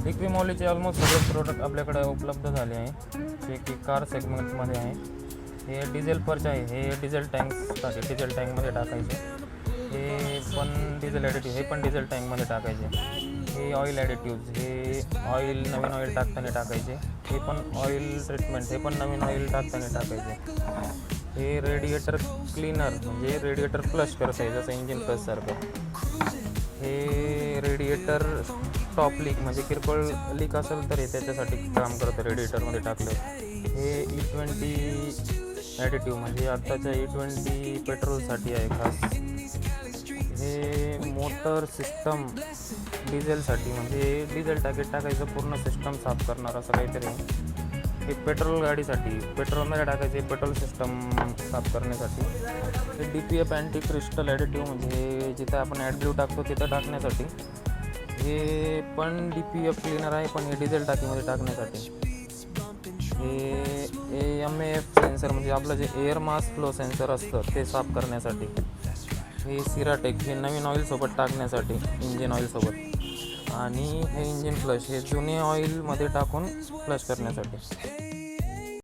इक्विमॉलीचे almost सगळे product आपल्याकडे उपलब्ध झाले आहे, जे की कार सेगमेंटमध्ये आहे. हे डिझेल पर्च आहे, हे डिझेल टँक्ससाठी डिझेल टँकमध्ये टाकायचे. हे पण डिझेल ॲडिटिव्ह, हे पण डिझेल टँकमध्ये टाकायचे. हे ऑइल ॲडिटिव्ज, हे ऑइल नवीन ऑइल टाकताना टाकायचे. हे पण ऑइल ट्रीटमेंट, हे पण नवीन ऑइल टाकताना टाकायचे. हे रेडिएटर क्लीनर, म्हणजे रेडिएटर फ्लश करत आहे, जसं इंजिन फ्लशसारखं. हे रेडिएटर टॉप लीक, म्हणजे किरकोळ लीक असेल तर हे त्याच्यासाठी काम करतं रेडिएटरमध्ये टाकलं. हे E20 ॲडिटिव्ह, म्हणजे आत्ताच्या E20 पेट्रोलसाठी आहे खास. हे मोटर सिस्टम डिझेलसाठी, म्हणजे डिझेल टाकीत टाकायचं पूर्ण सिस्टम साफ करणार असं काहीतरी आहे. हे पेट्रोल गाडीसाठी, पेट्रोलमध्ये टाकायचे पेट्रोल सिस्टम साफ करण्यासाठी. हे DPF अँटी क्रिस्टल ॲडिटिव्ह, म्हणजे जिथं आपण ॲडब्ल्यू टाकतो तिथं टाकण्यासाठी. हे पण DPF क्लीनर आहे, पण हे डिझेल टाकीमध्ये टाकण्यासाठी. हे MAF सेन्सर, म्हणजे आपलं जे एअर मास फ्लो सेन्सर असतं ते साफ करण्यासाठी. हे सिराटेक, हे नवीन ऑइलसोबत टाकण्यासाठी, इंजिन ऑइलसोबत. आणि हे इंजिन फ्लश, हे जुने ऑइलमध्ये टाकून फ्लश करण्यासाठी.